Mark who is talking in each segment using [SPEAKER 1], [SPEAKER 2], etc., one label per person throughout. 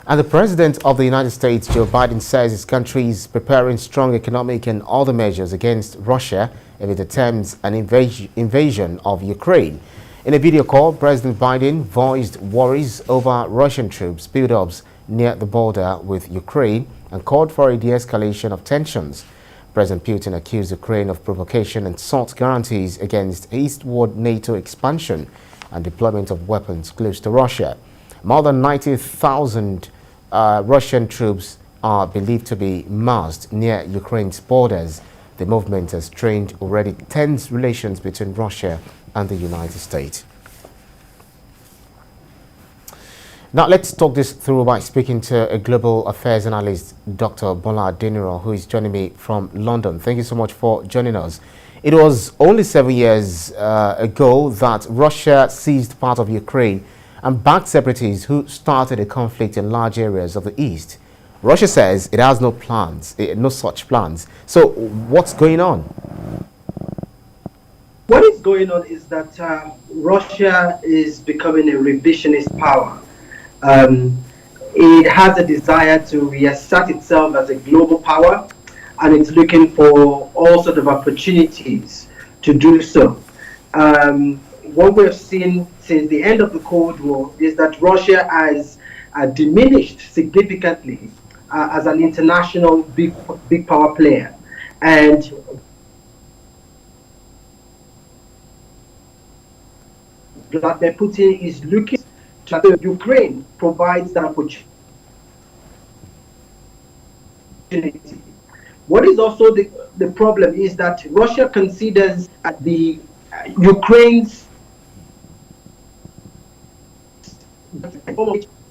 [SPEAKER 1] And the President of the United States, Joe Biden, says his country is preparing strong economic and other measures against Russia if it attempts an invasion of Ukraine. In a video call, President Biden voiced worries over Russian troops buildups near the border with Ukraine and called for a de-escalation of tensions. President Putin accused Ukraine of provocation and sought guarantees against eastward NATO expansion and deployment of weapons close to Russia. More than 90,000 Russian troops are believed to be massed near Ukraine's borders. The movement has strained already tense relations between Russia and the United States. Now let's talk this through by speaking to a global affairs analyst, Dr. Bola Adeniran, who is joining me from London. Thank you so much for joining us. It was only 7 years ago that Russia seized part of Ukraine and backed separatists who started a conflict in large areas of the east. Russia says it has no plans, no such plans. So what's going on?
[SPEAKER 2] What is going on is that Russia is becoming a revisionist power. It has a desire to reassert itself as a global power, and it's looking for all sorts of opportunities to do so. What we've seen since the end of the Cold War is that Russia has diminished significantly as an international big power player. And Vladimir Putin is looking to Ukraine provides that opportunity. What is also the problem is that Russia considers the Ukraine's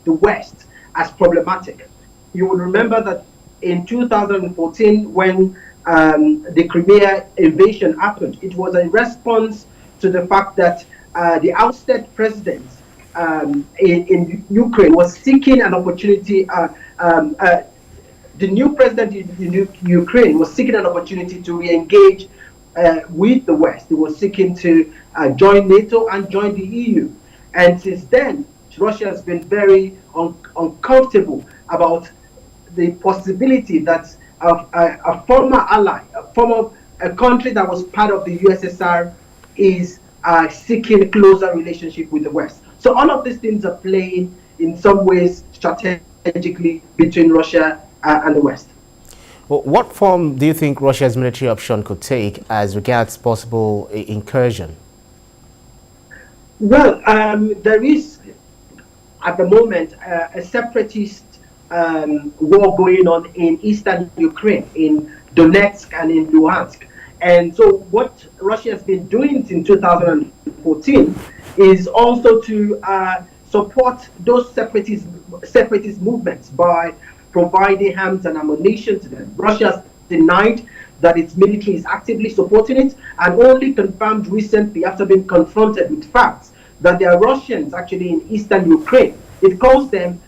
[SPEAKER 2] the West as problematic. You will remember that in 2014, when the Crimea invasion happened, it was in response to the fact that the ousted president in Ukraine was seeking an opportunity. The new president in Ukraine was seeking an opportunity to re-engage with the West. He was seeking to join NATO and join the EU. And since then, Russia has been very uncomfortable about the possibility that a former ally, a country that was part of the USSR, is seeking a closer relationship with the West. So all of these things are playing in some ways strategically between Russia and the West.
[SPEAKER 1] Well, what form do you think Russia's military option could take as regards possible incursion?
[SPEAKER 2] Well, there is at the moment a separatist war going on in eastern Ukraine, in Donetsk and in Luhansk. And so what Russia has been doing since 2014 is also to support those separatist movements by providing arms and ammunition to them. Russia has denied that its military is actively supporting it, and only confirmed recently after being confronted with facts that there are Russians actually in eastern Ukraine. It calls them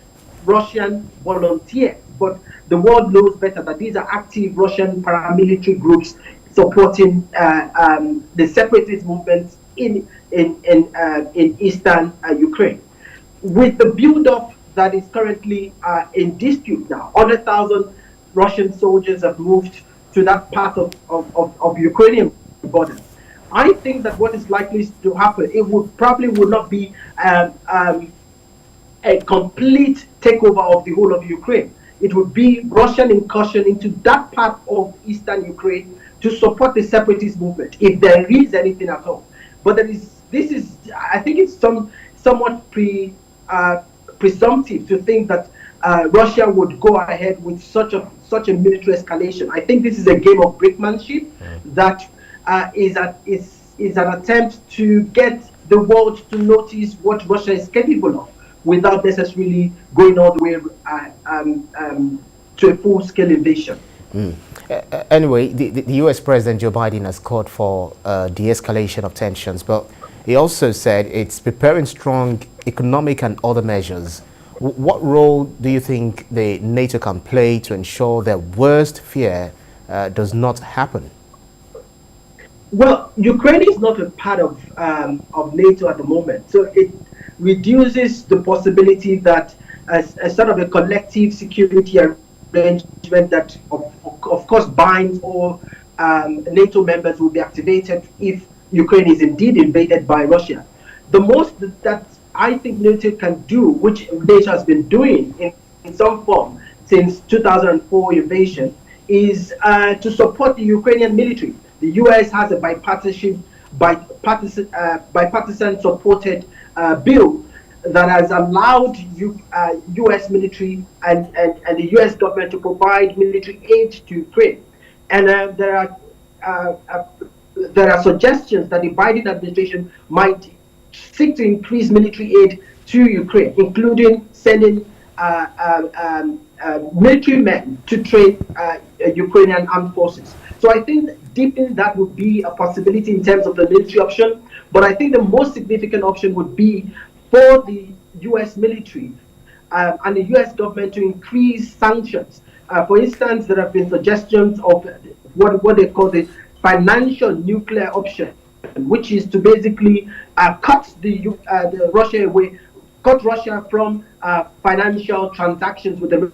[SPEAKER 2] Russian volunteers, but the world knows better that these are active Russian paramilitary groups supporting the separatist movements in eastern Ukraine. With the build-up that is currently in dispute now, 100,000 Russian soldiers have moved to that part of Ukrainian borders. I think that what is likely to happen, it would not be a complete takeover of the whole of Ukraine. It would be Russian incursion into that part of eastern Ukraine to support the separatist movement, if there is anything at all. But I think it's somewhat presumptive to think that Russia would go ahead with such a military escalation. I think this is a game of brinkmanship that is an attempt to get the world to notice what Russia is capable of, without necessarily going all the way to a full-scale invasion.
[SPEAKER 1] Anyway, the U.S. President Joe Biden has called for de-escalation of tensions, but he also said it's preparing strong economic and other measures. What role do you think the NATO can play to ensure that worst fear does not happen?
[SPEAKER 2] Well, Ukraine is not a part of NATO at the moment, so it reduces the possibility that a sort of a collective security arrangement that, of course, binds all NATO members will be activated if Ukraine is indeed invaded by Russia. The most that I think NATO can do, which NATO has been doing in some form since 2004 invasion, is to support the Ukrainian military. The US has a bipartisan supported bill that has allowed US military and the US government to provide military aid to Ukraine. And there are suggestions that the Biden administration might seek to increase military aid to Ukraine, including sending military men to train Ukrainian armed forces. So I think deepening that would be a possibility in terms of the military option. But I think the most significant option would be for the US military and the US government to increase sanctions. For instance, there have been suggestions of what they call the financial nuclear option, which is to basically cut the Russia away, cut Russia from financial transactions with the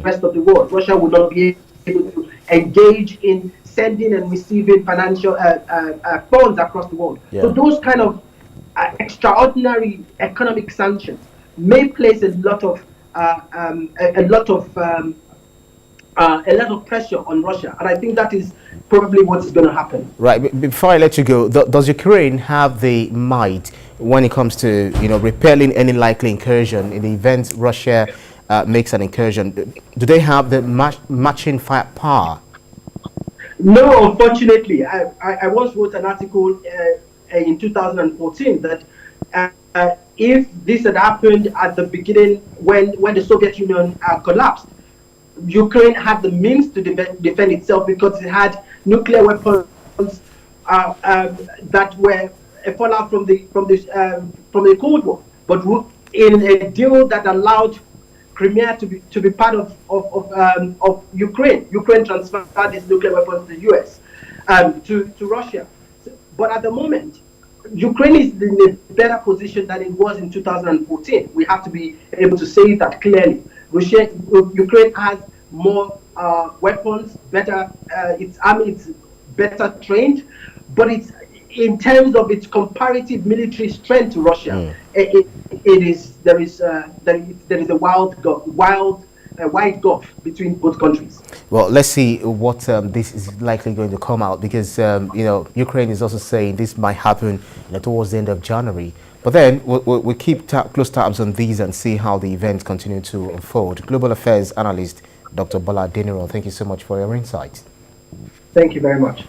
[SPEAKER 2] rest of the world. Russia would not be able to engage in sending and receiving financial funds across the world. Yeah. So those kind of extraordinary economic sanctions may place a lot of pressure on Russia, and I think that is probably what's going to happen.
[SPEAKER 1] Right. Before I let you go, does Ukraine have the might when it comes to repelling any likely incursion in the event Russia makes an incursion? Do they have the matching firepower?
[SPEAKER 2] No, unfortunately. I once wrote an article in 2014 that if this had happened at the beginning when the Soviet Union collapsed, Ukraine had the means to defend itself because it had nuclear weapons that were a fallout from the Cold War, but in a deal that allowed Crimea to be part of Ukraine. Ukraine transferred its nuclear weapons to the US, to Russia. But at the moment, Ukraine is in a better position than it was in 2014. We have to be able to say that clearly. Ukraine has more weapons, better, its army is better trained, but it's in terms of its comparative military strength to Russia, there is a wide gulf between both countries.
[SPEAKER 1] Well, let's see what this is likely going to come out, because Ukraine is also saying this might happen towards the end of January. But then we'll keep close tabs on these and see how the events continue to unfold. Global Affairs Analyst Dr. Bola Adeniran, thank you so much for your insights.
[SPEAKER 2] Thank you very much.